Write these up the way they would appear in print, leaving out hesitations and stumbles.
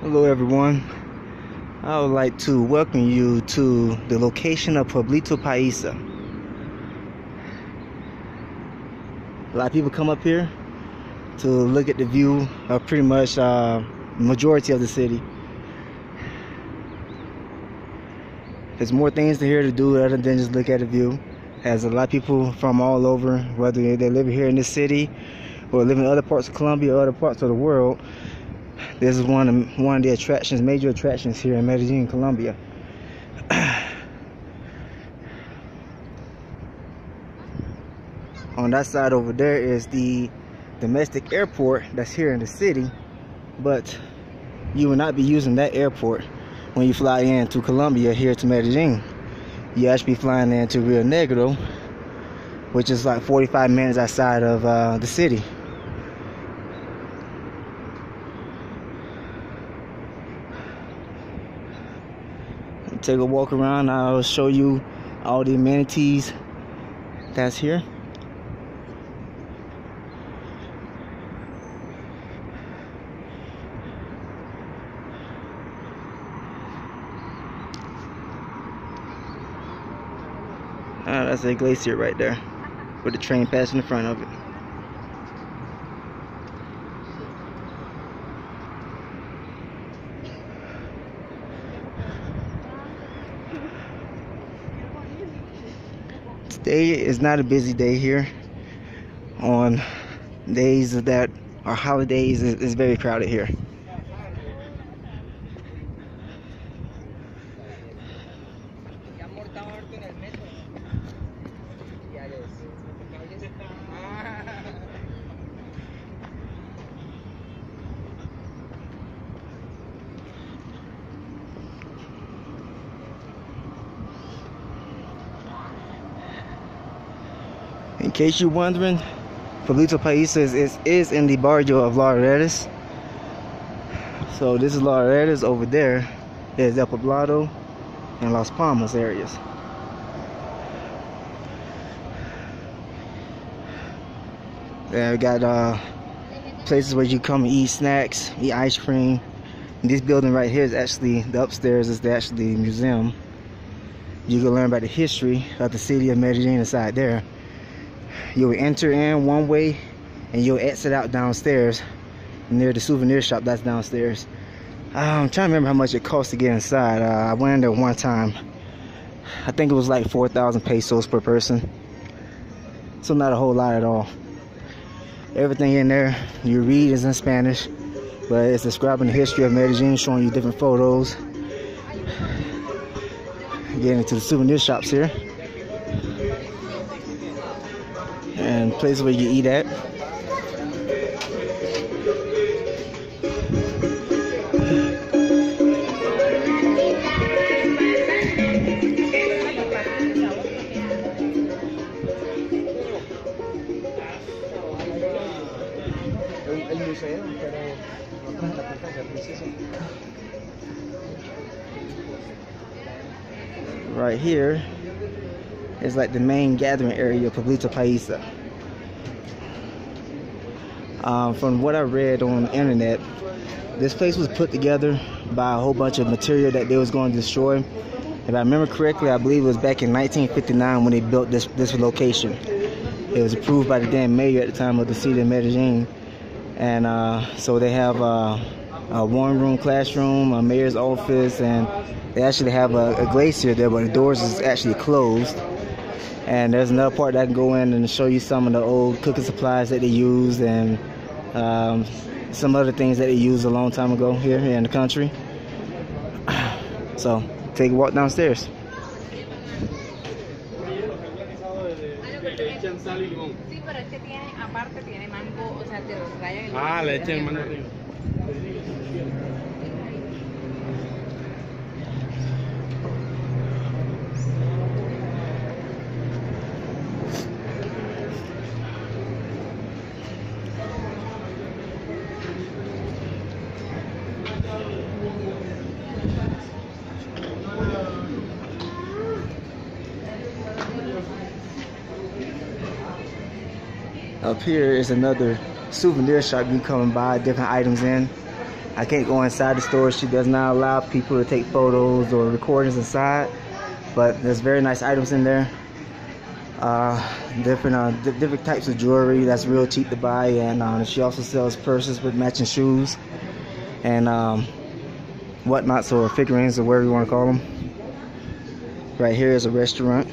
Hello everyone, I would like to welcome you to the location of Pueblito, Paisa. A lot of people come up here to look at the view of pretty much majority of the city. There's more things here to do other than just look at the view, as a lot of people from all over, whether they live here in this city or live in other parts of Colombia or other parts of the world. This is one of the attractions, major attractions here in Medellin, Colombia. On that side over there is the domestic airport that's here in the city, but you will not be using that airport when you fly in to Colombia here to Medellin. You actually be flying into Rio Negro, which is like 45 minutes outside of the city. Take a walk around. I'll show you all the amenities that's here. That's a glacier right there with the train passing in front of it. Today is not a busy day here. On days that are holidays, it's very crowded here. In case you're wondering, Pueblito Paisa is in the barrio of Laureles. So this is Laureles. Over there is El Pueblito and Las Palmas areas. There we got places where you come and eat snacks, eat ice cream. And this building right here is actually, the upstairs is actually a museum. You can learn about the history of the city of Medellin inside there. You'll enter in one way and you'll exit out downstairs near the souvenir shop that's downstairs. I'm trying to remember how much it cost to get inside. I went in there one time. I think it was like 4,000 pesos per person. So not a whole lot at all. Everything in there you read is in Spanish, but it's describing the history of Medellin, showing you different photos. Getting into the souvenir shops here. And places where you eat at. Right here is like the main gathering area of Pueblito Paisa. From what I read on the internet, this place was put together by a whole bunch of material that they was going to destroy. If I remember correctly, I believe it was back in 1959 when they built this location. It was approved by the then mayor at the time of the city of Medellin. And so they have a one-room classroom, a mayor's office, and they actually have a glacier there, but the doors is actually closed. And there's another part that I can go in and show you some of the old cooking supplies that they used, and some other things that they used a long time ago here in the country. So take a walk downstairs. Ah, le echan mango arriba. Up here is another souvenir shop you can come and buy different items in. I can't go inside the store. She does not allow people to take photos or recordings inside, but there's very nice items in there. Different types of jewelry that's real cheap to buy, and she also sells purses with matching shoes and whatnots, or figurines, or whatever you want to call them. Right here is a restaurant.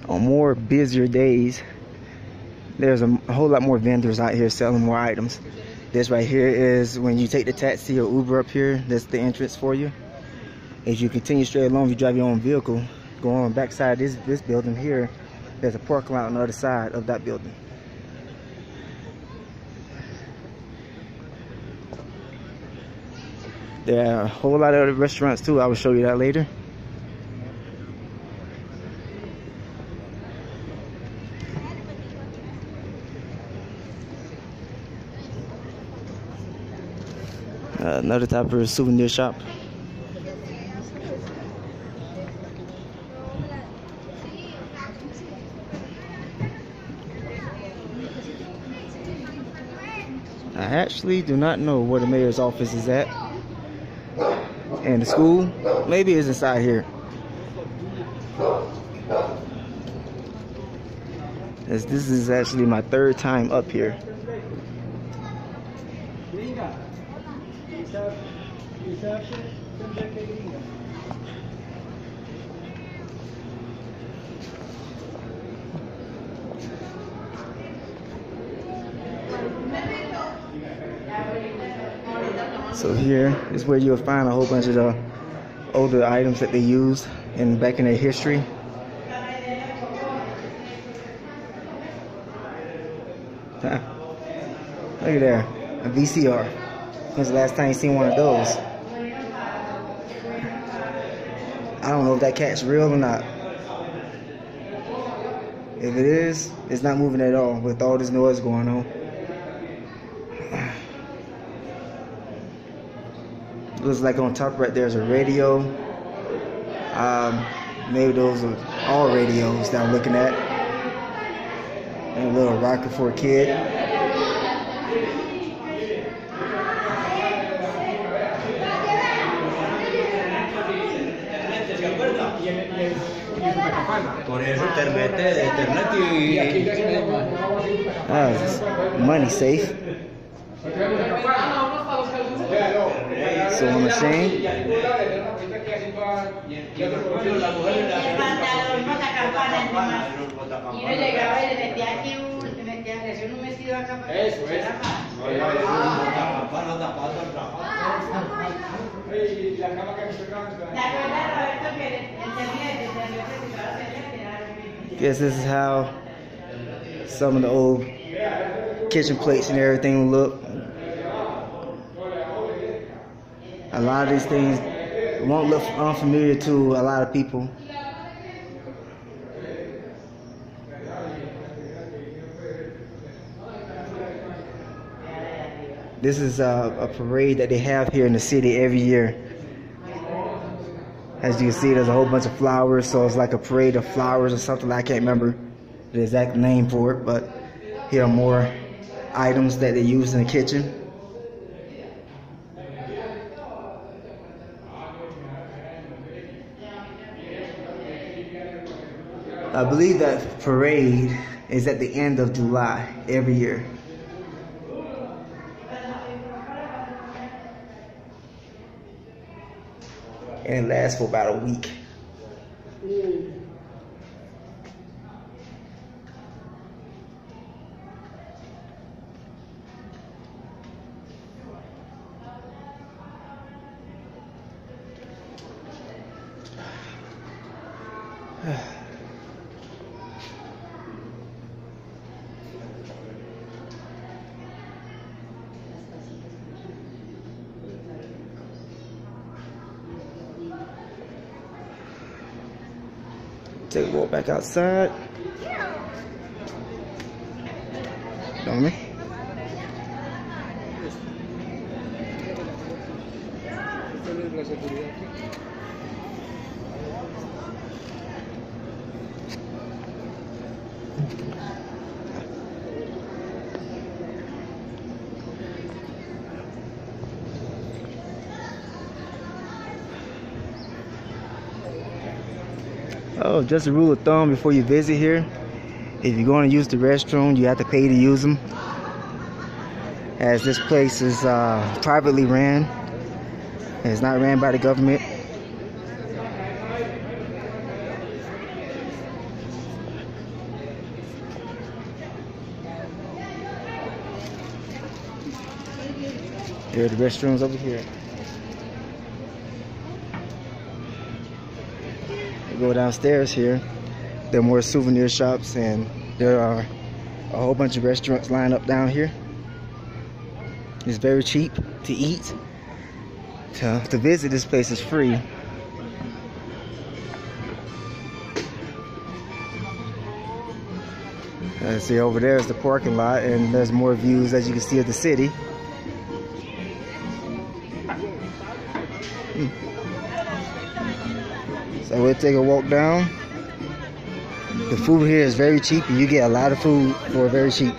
On more busier days, there's a whole lot more vendors out here selling more items. This right here is when you take the taxi or Uber up here, that's the entrance for you. If you continue straight along, if you drive your own vehicle, go on the back side of this building here, there's a parking lot on the other side of that building. There are a whole lot of other restaurants too. I will show you that later. Another type of souvenir shop. I actually do not know where the mayor's office is at. And the school, maybe it's inside here. As this is actually my third time up here. So here is where you'll find a whole bunch of the older items that they used back in their history. Look at there, a VCR. When's the last time you seen one of those? I don't know if that cat's real or not. If it is, it's not moving at all with all this noise going on. Looks like on top right there's a radio. Maybe those are all radios that I'm looking at. And a little rocker for a kid. Money safe. Sewing machine. Guess this is how some of the old kitchen plates and everything look. A lot of these things won't look unfamiliar to a lot of people. This is a parade that they have here in the city every year. As you can see, there's a whole bunch of flowers, so it's like a parade of flowers or something. I can't remember the exact name for it, but here are more items that they use in the kitchen. I believe that parade is at the end of July every year. And it lasts for about a week. Take a walk back outside. Don't me. Oh, just a rule of thumb before you visit here. If you're going to use the restroom, you have to pay to use them. As this place is privately ran. It's not ran by the government. Here are the restrooms over here. You go downstairs here. There are more souvenir shops, and there are a whole bunch of restaurants lined up down here. It's very cheap to eat. To visit this place is free. See, over there is the parking lot, and there's more views, as you can see, of the city. So we'll take a walk down. The food here is very cheap, and you get a lot of food for very cheap.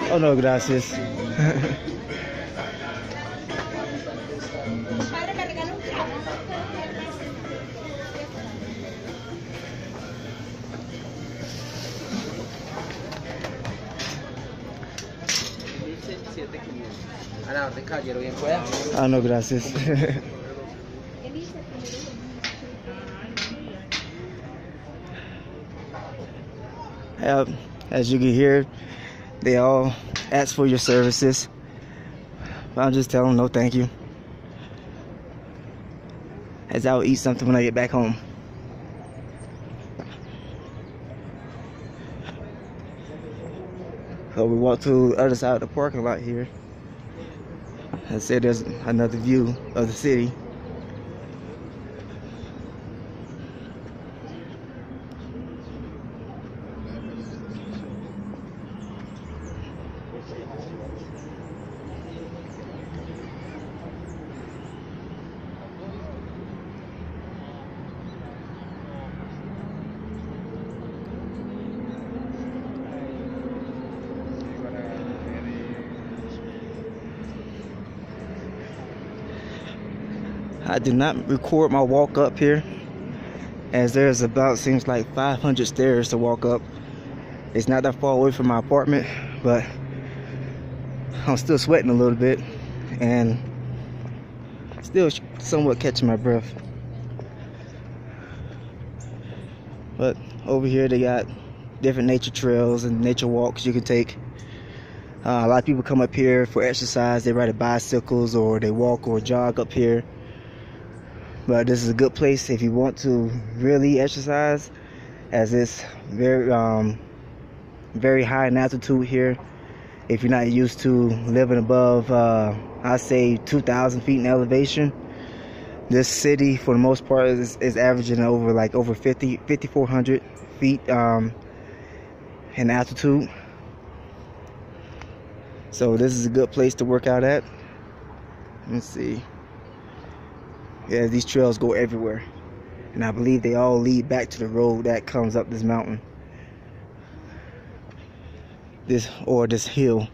Oh no, gracias. Ah, no, gracias. As you can hear, they all ask for your services. But I'll just tell them no thank you, as I'll eat something when I get back home. So we walk to the other side of the parking lot here. I said there's another view of the city. I did not record my walk up here, as there's about, seems like 500 stairs to walk up. It's not that far away from my apartment, but I'm still sweating a little bit and still somewhat catching my breath. But over here they got different nature trails and nature walks you can take. A lot of people come up here for exercise. They ride bicycles or they walk or jog up here. But this is a good place if you want to really exercise, as it's very high in altitude here. If you're not used to living above, I say 2,000 feet in elevation, this city for the most part is averaging over 5,400 feet in altitude. So this is a good place to work out at. Let's see. Yeah, these trails go everywhere, and I believe they all lead back to the road that comes up this mountain. This hill.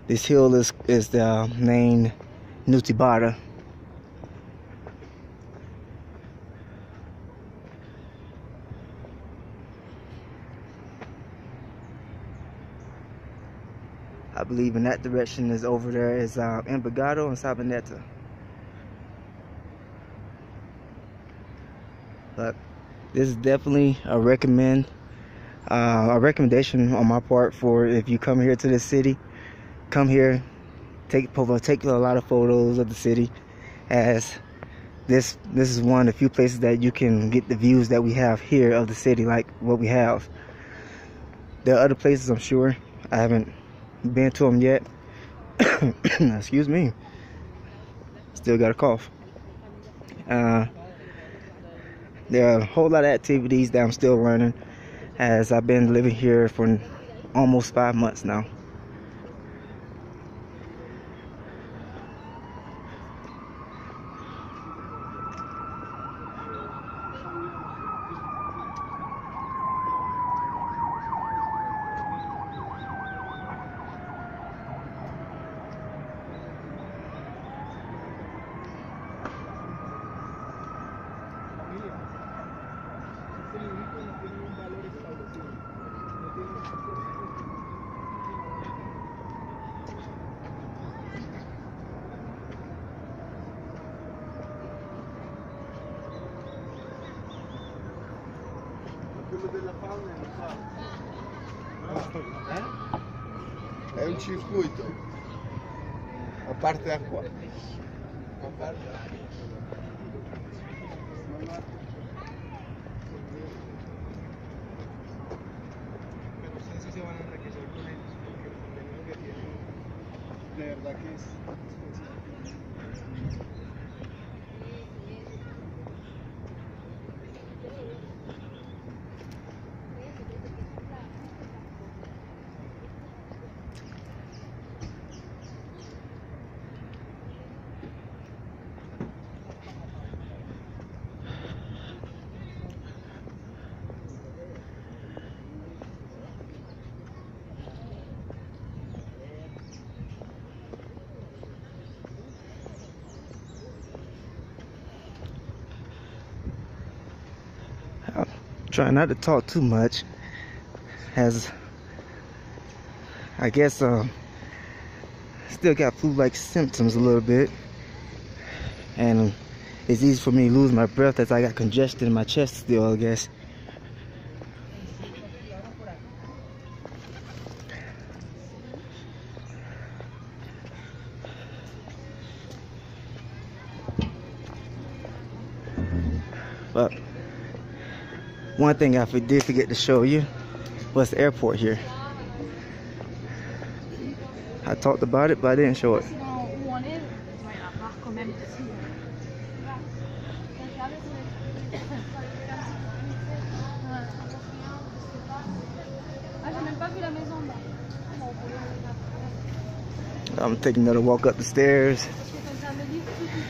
This hill is the named Nutibara. I believe in that direction is over there is Envigado and Sabaneta. But this is definitely a recommendation on my part for if you come here to this city. Come here, take a lot of photos of the city, as this is one of the few places that you can get the views that we have here of the city, like what we have. There are other places, I'm sure. I haven't been to them yet. Excuse me. Still got a cough. There are a whole lot of activities that I'm still learning, as I've been living here for almost 5 months now. È un circuito, a parte da qua. A parte da qua. Pero no sé si se van a enriquecer con ellos, porque el contenido que tienen, de verdad que es Try not to talk too much, as I guess still got flu-like symptoms a little bit, and it's easy for me to lose my breath as I got congestion in my chest still, I guess. But one thing I did forget to show you was the airport here. I talked about it, but I didn't show it. I'm taking another walk up the stairs,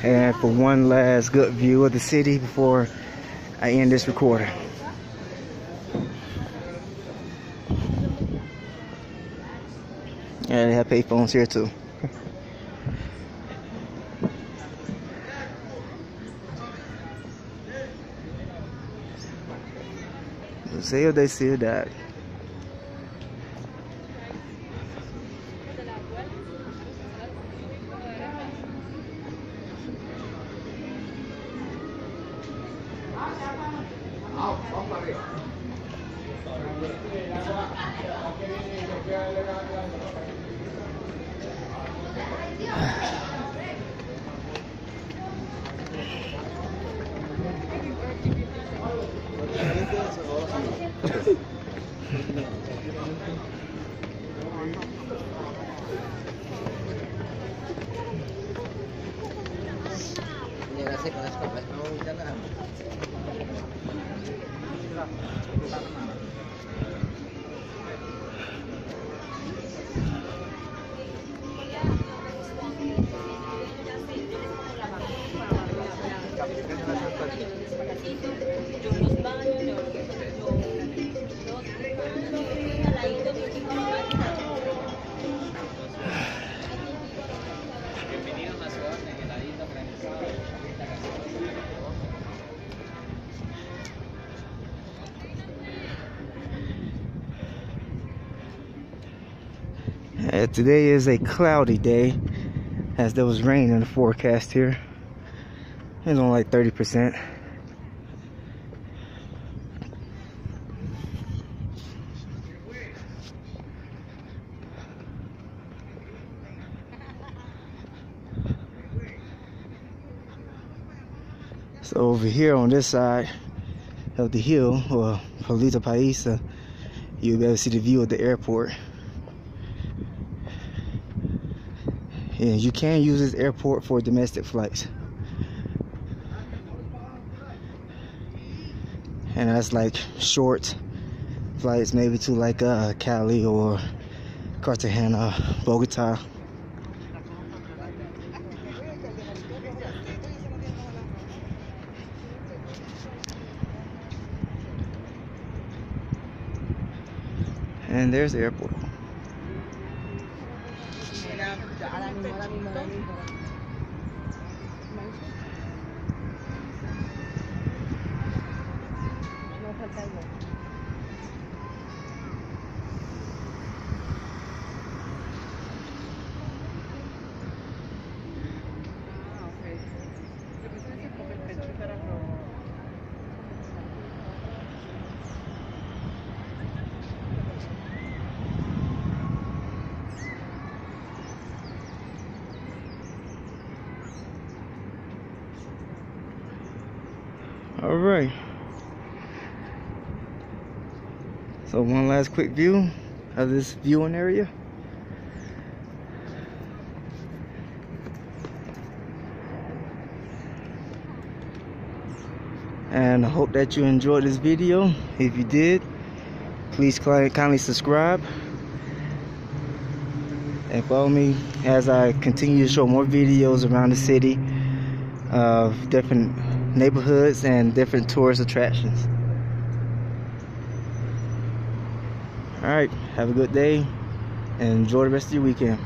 and for one last good view of the city before I end this recording. And they have payphones here too. Museo de Ciudad. Today is a cloudy day, as there was rain in the forecast here. It's only like 30%. So over here on this side of the hill, or Pueblito Paisa, you'll be able to see the view of the airport. Yeah, you can use this airport for domestic flights. And that's like short flights, maybe to like Cali or Cartagena, Bogota. And there's the airport. All right. So one last quick view of this viewing area. And I hope that you enjoyed this video. If you did, please kindly subscribe and follow me as I continue to show more videos around the city of different neighborhoods and different tourist attractions. Alright, have a good day and enjoy the rest of your weekend.